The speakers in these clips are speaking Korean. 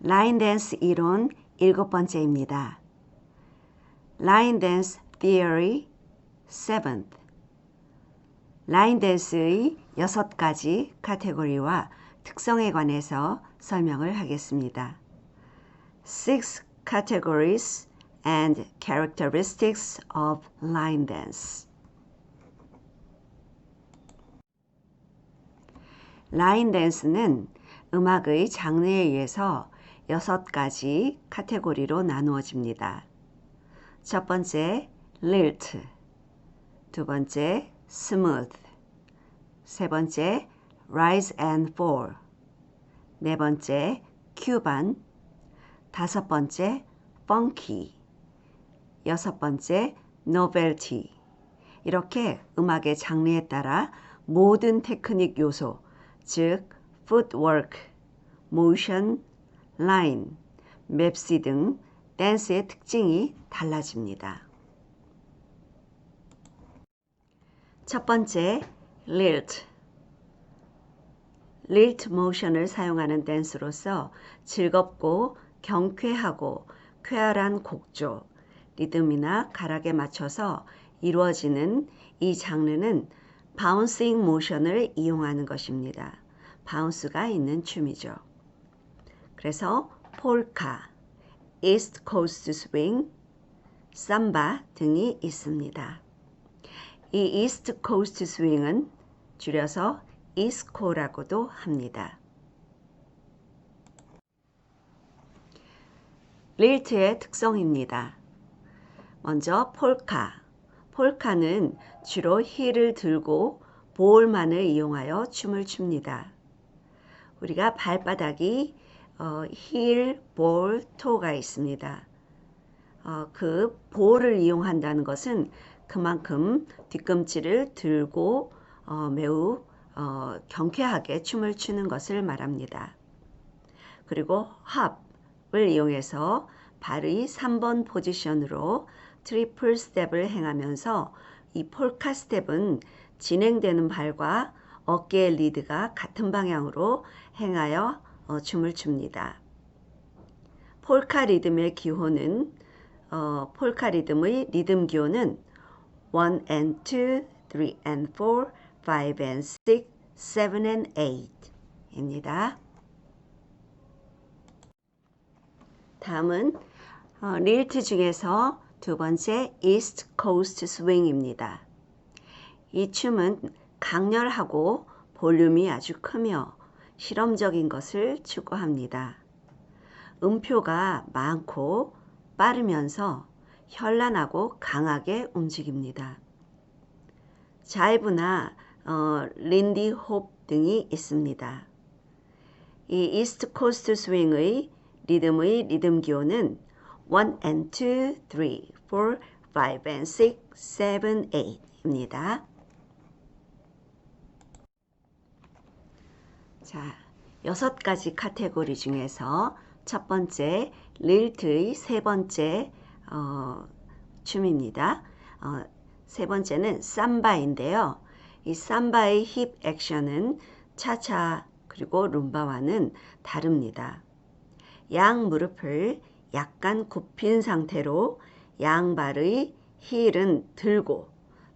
라인 댄스 이론 7번째입니다. 라인 댄스 Theory 7th. 라인 댄스의 6가지 카테고리와 특성에 관해서 설명을 하겠습니다. 6 categories and characteristics of line dance. 라인 댄스는 음악의 장르에 의해서 6가지 카테고리로 나누어집니다. 첫 번째, lilt. 두 번째, smooth. 세 번째, rise and fall. 네 번째, cuban. 다섯 번째, funky. 여섯 번째, novelty. 이렇게 음악의 장르에 따라 모든 테크닉 요소, 즉 footwork, motion, line, 맵시 등 댄스의 특징이 달라집니다. 첫 번째, lilt. lilt 모션을 사용하는 댄스로서 즐겁고 경쾌하고 쾌활한 곡조, 리듬이나 가락에 맞춰서 이루어지는 이 장르는 바운싱 모션을 이용하는 것입니다. 바운스가 있는 춤이죠. 그래서 폴카, 이스트 코스트 스윙, 삼바 등이 있습니다. 이 이스트 코스트 스윙은 줄여서 이스코라고도 합니다. 릴트의 특성입니다. 먼저 폴카. 폴카는 주로 힐을 들고 볼만을 이용하여 춤을 춥니다. 우리가 발바닥이 힐, 볼, 토가 있습니다. 그 볼을 이용한다는 것은 그만큼 뒤꿈치를 들고 매우 경쾌하게 춤을 추는 것을 말합니다. 그리고 헙을 이용해서 발의 3번 포지션으로 트리플 스텝을 행하면서 이 폴카 스텝은 진행되는 발과 어깨의 리드가 같은 방향으로 행하여 춤을 춥니다. 폴카 리듬의 기호는 폴카 리듬의 리듬 기호는 1 and 2, 3 and 4, 5 and 6, 7 and 8입니다. 다음은 릴트 중에서 두 번째 이스트 코스트 스윙입니다. 이 춤은 강렬하고 볼륨이 아주 크며 실험적인 것을 추구합니다. 음표가 많고 빠르면서 현란하고 강하게 움직입니다. 자이브나 린디 홉 등이 있습니다. 이 이스트 코스트 스윙의 리듬 기호는 1 and 2, 3, 4, 5 and 6, 7, 8입니다. 자, 6가지 카테고리 중에서 첫 번째 릴트의 세 번째 춤입니다. 세 번째는 삼바인데요. 이 삼바의 힙 액션은 차차 그리고 룸바와는 다릅니다. 양 무릎을 약간 굽힌 상태로 양발의 힐은 들고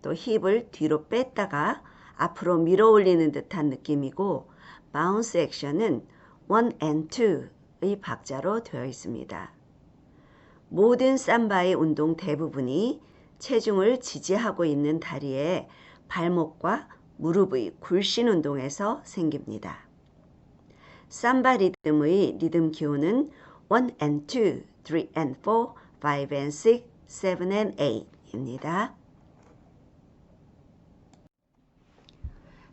또 힙을 뒤로 뺐다가 앞으로 밀어 올리는 듯한 느낌이고 바운스 액션은 1 and 2의 박자로 되어 있습니다. 모든 삼바의 운동 대부분이 체중을 지지하고 있는 다리에 발목과 무릎의 굴신 운동에서 생깁니다. 삼바 리듬의 리듬 기호는 1 and 2, 3 and 4, 5 and 6, 7 and 8입니다.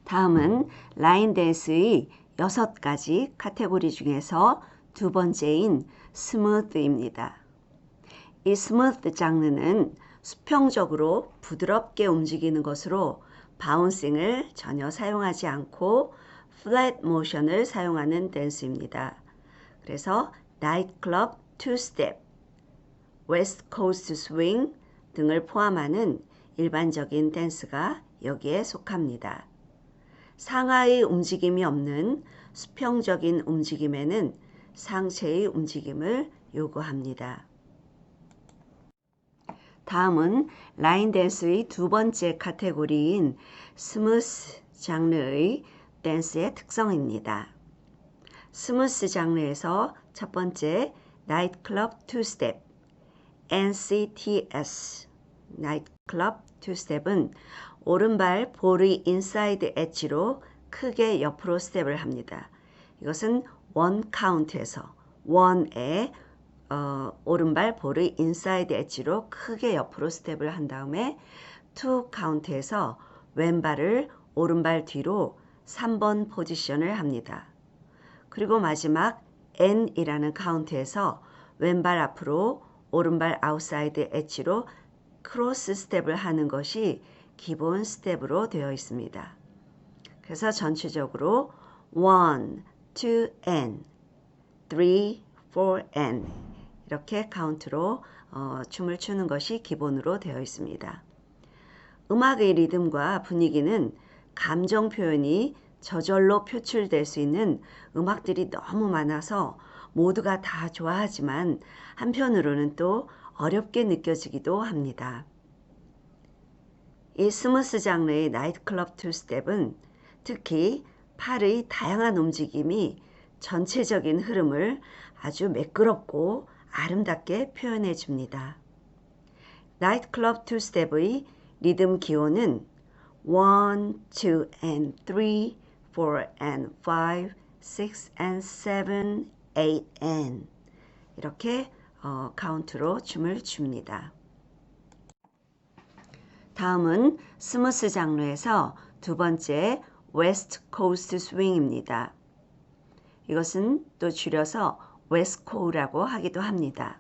다음은 라인 댄스의 6가지 카테고리 중에서 두 번째인 스무드입니다. 이 스무드 장르는 수평적으로 부드럽게 움직이는 것으로 바운싱을 전혀 사용하지 않고 플랫 모션을 사용하는 댄스입니다. 그래서 나이트클럽 투스텝, 웨스트 코스트 스윙 등을 포함하는 일반적인 댄스가 여기에 속합니다. 상하의 움직임이 없는 수평적인 움직임에는 상체의 움직임을 요구합니다. 다음은 라인 댄스의 두 번째 카테고리인 스무스 장르의 댄스의 특성입니다. 스무스 장르에서 첫 번째 나이트클럽 투스텝 NCTS 나이트클럽 투스텝은 오른발 볼의 인사이드 엣지로 크게 옆으로 스텝을 합니다. 이것은 원 카운트에서 원에 오른발 볼의 인사이드 엣지로 크게 옆으로 스텝을 한 다음에 투 카운트에서 왼발을 오른발 뒤로 3번 포지션을 합니다. 그리고 마지막 N이라는 카운트에서 왼발 앞으로 오른발 아웃사이드 엣지로 크로스 스텝을 하는 것이 기본 스텝으로 되어 있습니다. 그래서 전체적으로 1, 2, N, 3, 4, N 이렇게 카운트로 춤을 추는 것이 기본으로 되어 있습니다. 음악의 리듬과 분위기는 감정 표현이 저절로 표출될 수 있는 음악들이 너무 많아서 모두가 다 좋아하지만 한편으로는 또 어렵게 느껴지기도 합니다. 이 스무스 장르의 나이트클럽 투스텝은 특히 팔의 다양한 움직임이 전체적인 흐름을 아주 매끄럽고 아름답게 표현해 줍니다. 나이트클럽 투스텝의 리듬 기호는 1, 2 and 3, 4 and 5, 6 and 7, 8 and 이렇게 카운트로 춤을 춥니다. 다음은 스무스 장르에서 두 번째 웨스트 코스트 스윙입니다. 이것은 또 줄여서 웨스코라고 하기도 합니다.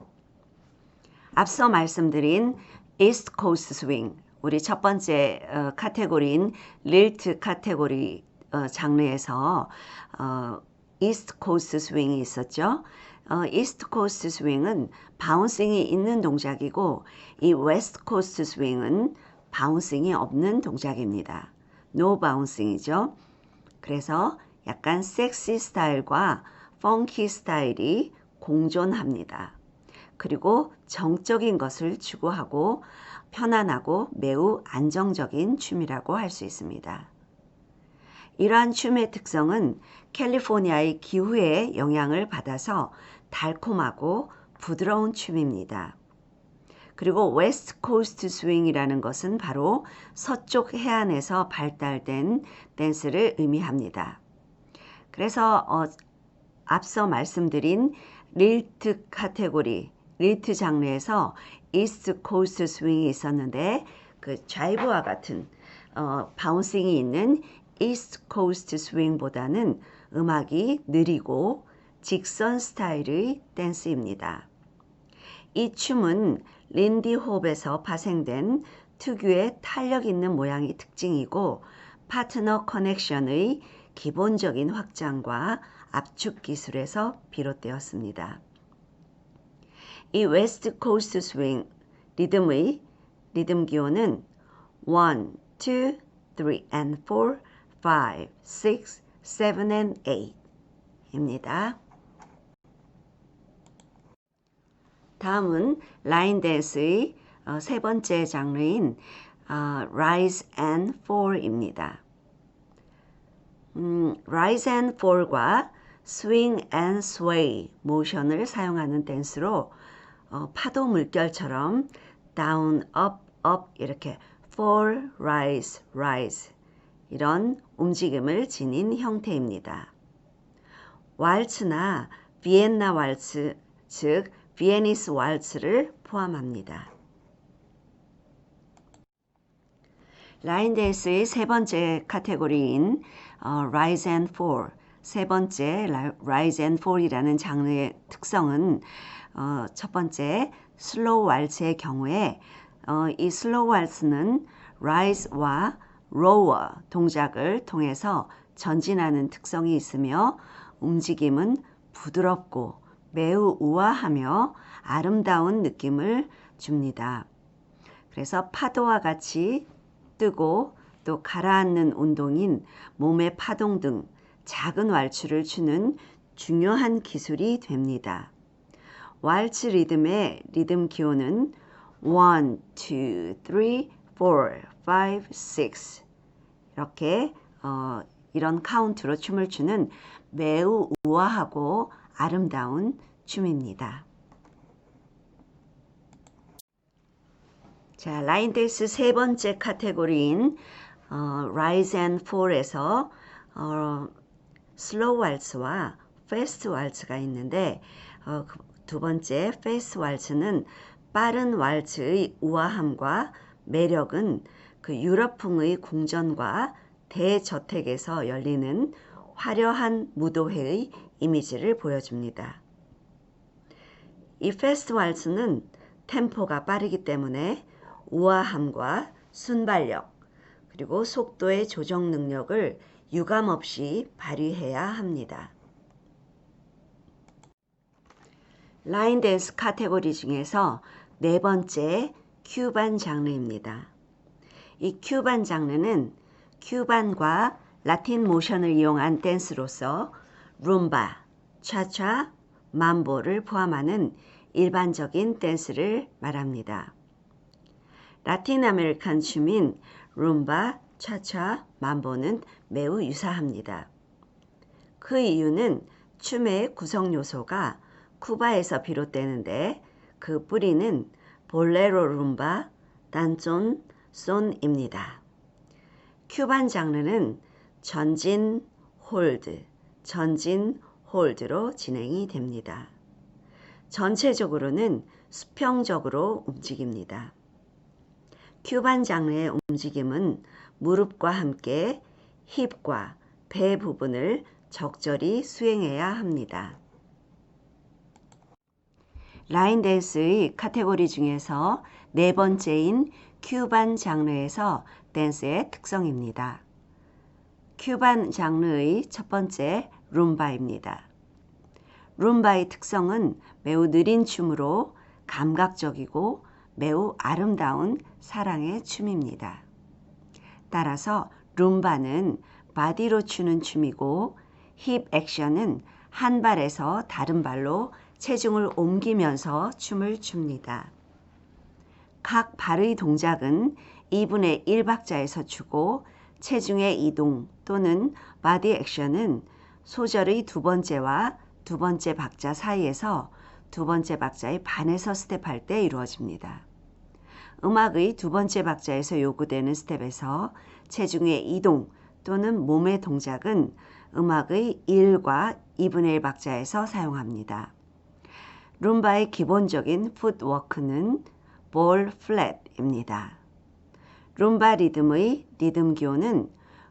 앞서 말씀드린 이스트 코스트 스윙, 우리 첫 번째 카테고리인 릴트 카테고리 장르에서 이스트 코스트 스윙이 있었죠. 이스트 코스트 스윙은 바운싱이 있는 동작이고 이 웨스트 코스트 스윙은 바운싱이 없는 동작입니다. 노 바운싱이죠. 그래서 약간 섹시 스타일과 펑키 스타일이 공존합니다. 그리고 정적인 것을 추구하고 편안하고 매우 안정적인 춤이라고 할 수 있습니다. 이러한 춤의 특성은 캘리포니아의 기후에 영향을 받아서 달콤하고 부드러운 춤입니다. 그리고 웨스트 코스트 스윙이라는 것은 바로 서쪽 해안에서 발달된 댄스를 의미합니다. 그래서 앞서 말씀드린 릴트 카테고리, 릴트 장르에서 이스트 코스트 스윙이 있었는데 그 좌이브와 같은 바운싱이 있는 이스트 코스트 스윙보다는 음악이 느리고 직선 스타일의 댄스입니다. 이 춤은 린디 홉에서 파생된 특유의 탄력 있는 모양이 특징이고 파트너 커넥션의 기본적인 확장과 압축 기술에서 비롯되었습니다. 이 웨스트 코스트 스윙 리듬 기호는 1, 2, 3 and 4, 5, 6, 7 and 8 입니다. 다음은 라인 댄스의 세 번째 장르인 Rise and Fall입니다. Rise and Fall과 Swing and Sway 모션을 사용하는 댄스로 파도 물결처럼 Down, Up, Up 이렇게 Fall, Rise, Rise 이런 움직임을 지닌 형태입니다. 왈츠나 비엔나 왈츠, 즉 비에니스 왈츠를 포함합니다. 라인 댄스의 세 번째 카테고리인 Rise and Fall, 세 번째 Rise and Fall이라는 장르의 특성은 첫 번째 슬로우 왈츠의 경우에 이 슬로우 왈츠는 Rise와 Lower 동작을 통해서 전진하는 특성이 있으며 움직임은 부드럽고 매우 우아하며 아름다운 느낌을 줍니다. 그래서 파도와 같이 뜨고 또 가라앉는 운동인 몸의 파동 등 작은 왈츠를 추는 중요한 기술이 됩니다. 왈츠 리듬의 리듬 기호는 1, 2, 3, 4, 5, 6 이렇게 이런 카운트로 춤을 추는 매우 우아하고 아름다운 춤입니다. 자, 라인 댄스 세 번째 카테고리인 Rise and Fall에서 슬로우 왈츠와 패스트 왈츠가 있는데 두 번째 패스트 왈츠는 빠른 왈츠의 우아함과 매력은 그 유럽풍의 궁전과 대저택에서 열리는 화려한 무도회의 이미지를 보여줍니다. 이 패스트 왈츠는 템포가 빠르기 때문에 우아함과 순발력 그리고 속도의 조정 능력을 유감없이 발휘해야 합니다. 라인 댄스 카테고리 중에서 네 번째 큐반 장르입니다. 이 큐반 장르는 큐반과 라틴 모션을 이용한 댄스로서 룸바, 차차, mambo를 포함하는 일반적인 댄스를 말합니다. 라틴 아메리칸 춤인 룸바, 차차, mambo는 매우 유사합니다. 그 이유는 춤의 구성 요소가 쿠바에서 비롯되는데 그 뿌리는 볼레로 룸바, 단존, 손입니다. 큐반 장르는 전진, 홀드, 전진, 홀드로 진행이 됩니다. 전체적으로는 수평적으로 움직입니다. 큐반 장르의 움직임은 무릎과 함께 힙과 배 부분을 적절히 수행해야 합니다. 라인 댄스의 카테고리 중에서 네 번째인 큐반 장르에서 댄스의 특성입니다. 큐반 장르의 첫 번째 룸바입니다. 룸바의 특성은 매우 느린 춤으로 감각적이고 매우 아름다운 사랑의 춤입니다. 따라서 룸바는 바디로 추는 춤이고 힙 액션은 한 발에서 다른 발로 체중을 옮기면서 춤을 춥니다. 각 발의 동작은 2분의 1박자에서 추고 체중의 이동 또는 바디 액션은 소절의 두 번째와 두 번째 박자 사이에서 두 번째 박자의 반에서 스텝할 때 이루어집니다. 음악의 두 번째 박자에서 요구되는 스텝에서 체중의 이동 또는 몸의 동작은 음악의 1과 2분의 1 박자에서 사용합니다. 룸바의 기본적인 풋워크는 볼 플랫입니다. 룸바 리듬의 리듬 기호는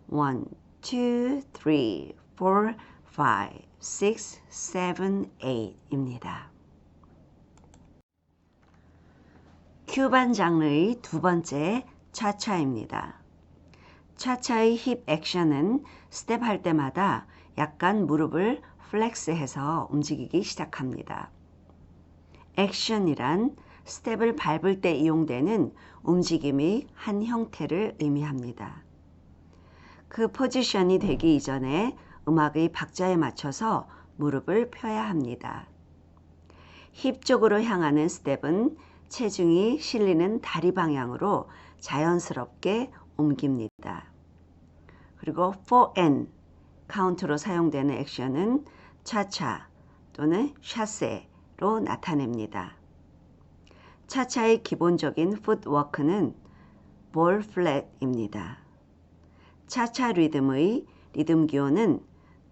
1, 2, 3, 4, 5, 6, 7, 8입니다. 큐반 장르의 두 번째 차차입니다. 차차의 힙 액션은 스텝할 때마다 약간 무릎을 플렉스해서 움직이기 시작합니다. 액션이란 스텝을 밟을 때 이용되는 움직임의 한 형태를 의미합니다. 그 포지션이 되기 이전에 음악의 박자에 맞춰서 무릎을 펴야 합니다. 힙 쪽으로 향하는 스텝은 체중이 실리는 다리 방향으로 자연스럽게 옮깁니다. 그리고 4N 카운트로 사용되는 액션은 차차 또는 샤세로 나타냅니다. 차차의 기본적인 풋워크는 볼 플랫입니다. 차차 리듬의 리듬 기호는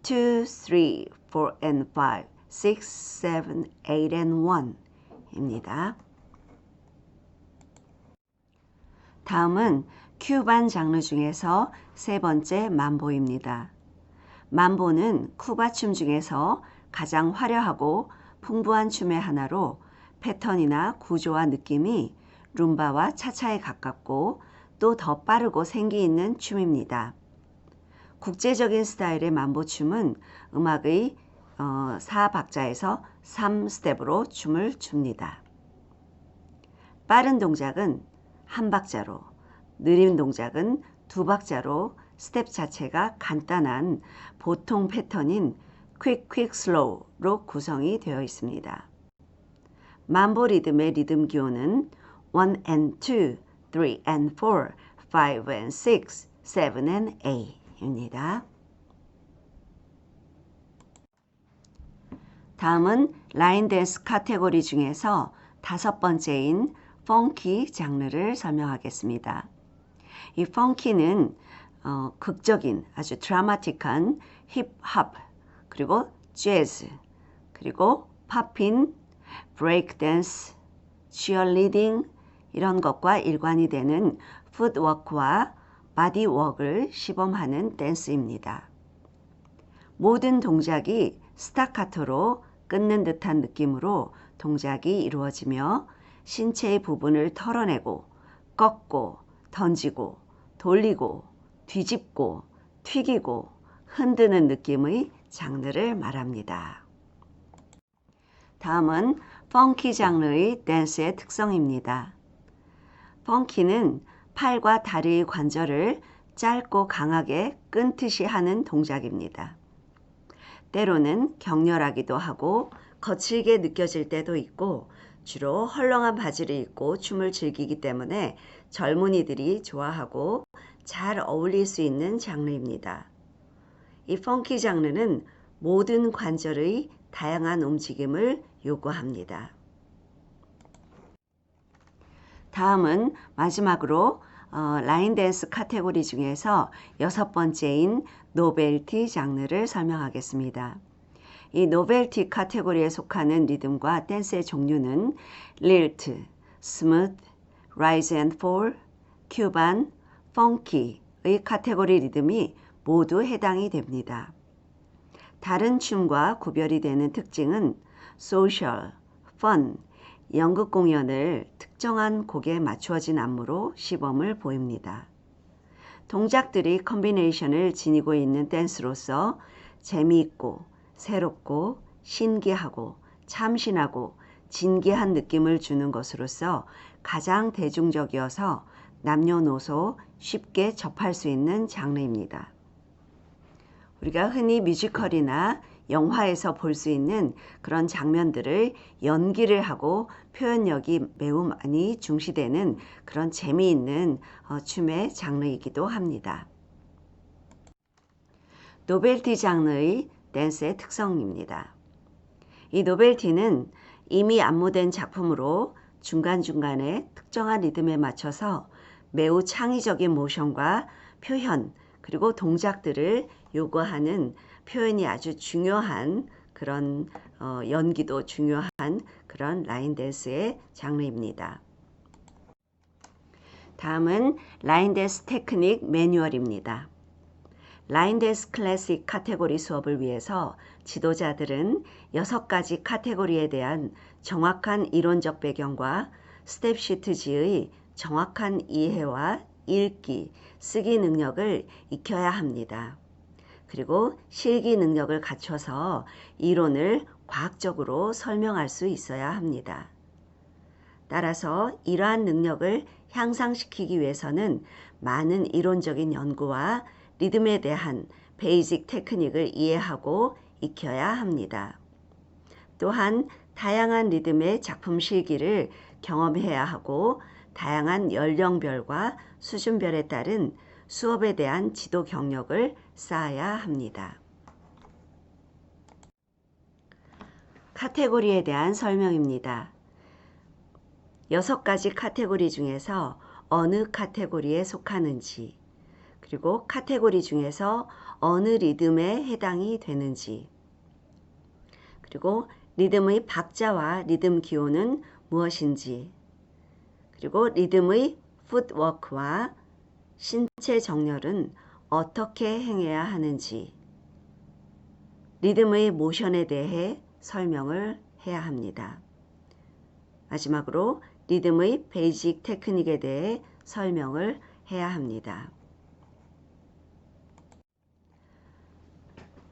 2, 3, 4 and 5, 6, 7, 8 and 1입니다. 다음은 큐반 장르 중에서 세 번째 mambo입니다. mambo는 쿠바 춤 중에서 가장 화려하고 풍부한 춤의 하나로 패턴이나 구조와 느낌이 룸바와 차차에 가깝고 또 더 빠르고 생기 있는 춤입니다. 국제적인 스타일의 mambo 춤은 음악의 4박자에서 3스텝으로 춤을 춥니다. 빠른 동작은 한 박자로, 느린 동작은 두 박자로 스텝 자체가 간단한 보통 패턴인 quick, quick, slow로 구성이 되어 있습니다. mambo 리듬의 리듬 기호는 1 and 2, 3 and 4, 5 and 6, 7 and 8입니다. 다음은 라인 댄스 카테고리 중에서 5번째인 펑키 장르를 설명하겠습니다. 이 펑키는 극적인 아주 드라마틱한 힙합, 그리고 재즈, 그리고 팝핀, 브레이크 댄스, 치어리딩 이런 것과 일관이 되는 풋워크와 바디워크를 시범하는 댄스입니다. 모든 동작이 스타카토로 끊는 듯한 느낌으로 동작이 이루어지며 신체의 부분을 털어내고 꺾고 던지고 돌리고 뒤집고 튀기고 흔드는 느낌의 장르를 말합니다. 다음은 펑키 장르의 댄스의 특성입니다. 펑키는 팔과 다리의 관절을 짧고 강하게 끈듯이 하는 동작입니다. 때로는 격렬하기도 하고 거칠게 느껴질 때도 있고 주로 헐렁한 바지를 입고 춤을 즐기기 때문에 젊은이들이 좋아하고 잘 어울릴 수 있는 장르입니다. 이 펑키 장르는 모든 관절의 다양한 움직임을 요구합니다. 다음은 마지막으로 라인 댄스 카테고리 중에서 6번째인 노벨티 장르를 설명하겠습니다. 이 노벨티 카테고리에 속하는 리듬과 댄스의 종류는 릴트, 스무트, 라이즈 앤 폴, 큐반, 펑키의 카테고리 리듬이 모두 해당이 됩니다. 다른 춤과 구별이 되는 특징은 소셜, 펀, 연극 공연을 특정한 곡에 맞추어진 안무로 시범을 보입니다. 동작들이 컨비네이션을 지니고 있는 댄스로서 재미있고 새롭고 신기하고 참신하고 진기한 느낌을 주는 것으로서 가장 대중적이어서 남녀노소 쉽게 접할 수 있는 장르입니다. 우리가 흔히 뮤지컬이나 영화에서 볼 수 있는 그런 장면들을 연기를 하고 표현력이 매우 많이 중시되는 그런 재미있는 춤의 장르이기도 합니다. 노벨티 장르의 댄스의 특성입니다. 이 노벨티는 이미 안무된 작품으로 중간중간에 특정한 리듬에 맞춰서 매우 창의적인 모션과 표현 그리고 동작들을 요구하는 표현이 아주 중요한 그런 연기도 중요한 그런 라인 댄스의 장르입니다. 다음은 라인 댄스 테크닉 매뉴얼입니다. 라인 댄스 클래식 카테고리 수업을 위해서 지도자들은 6가지 카테고리에 대한 정확한 이론적 배경과 스텝 시트지의 정확한 이해와 읽기, 쓰기 능력을 익혀야 합니다. 그리고 실기 능력을 갖춰서 이론을 과학적으로 설명할 수 있어야 합니다. 따라서 이러한 능력을 향상시키기 위해서는 많은 이론적인 연구와 리듬에 대한 베이직 테크닉을 이해하고 익혀야 합니다. 또한 다양한 리듬의 작품 실기를 경험해야 하고 다양한 연령별과 수준별에 따른 수업에 대한 지도 경력을 쌓아야 합니다. 카테고리에 대한 설명입니다. 6가지 카테고리 중에서 어느 카테고리에 속하는지, 그리고 카테고리 중에서 어느 리듬에 해당이 되는지, 그리고 리듬의 박자와 리듬 기호는 무엇인지, 그리고 리듬의 풋워크와 신체 정렬은 어떻게 행해야 하는지, 리듬의 모션에 대해 설명을 해야 합니다. 마지막으로 리듬의 베이직 테크닉에 대해 설명을 해야 합니다.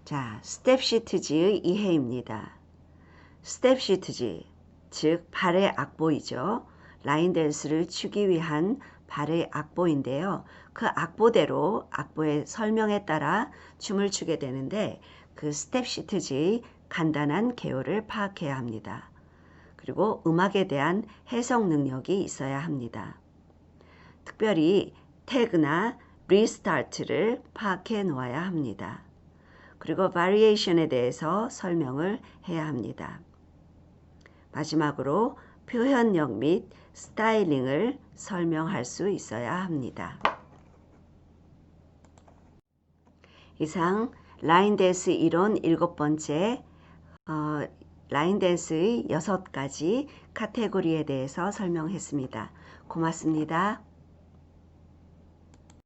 자, 스텝 시트지의 이해입니다. 스텝 시트지, 즉 발의 악보이죠. 라인 댄스를 추기 위한 발의 악보인데요. 그 악보대로 악보의 설명에 따라 춤을 추게 되는데 그 스텝 시트지 간단한 개요를 파악해야 합니다. 그리고 음악에 대한 해석 능력이 있어야 합니다. 특별히 태그나 리스타트를 파악해 놓아야 합니다. 그리고 바리에이션에 대해서 설명을 해야 합니다. 마지막으로 표현력 및 스타일링을 설명할 수 있어야 합니다. 이상 라인 댄스 이론 7번째 라인 댄스의 6가지 카테고리에 대해서 설명했습니다. 고맙습니다.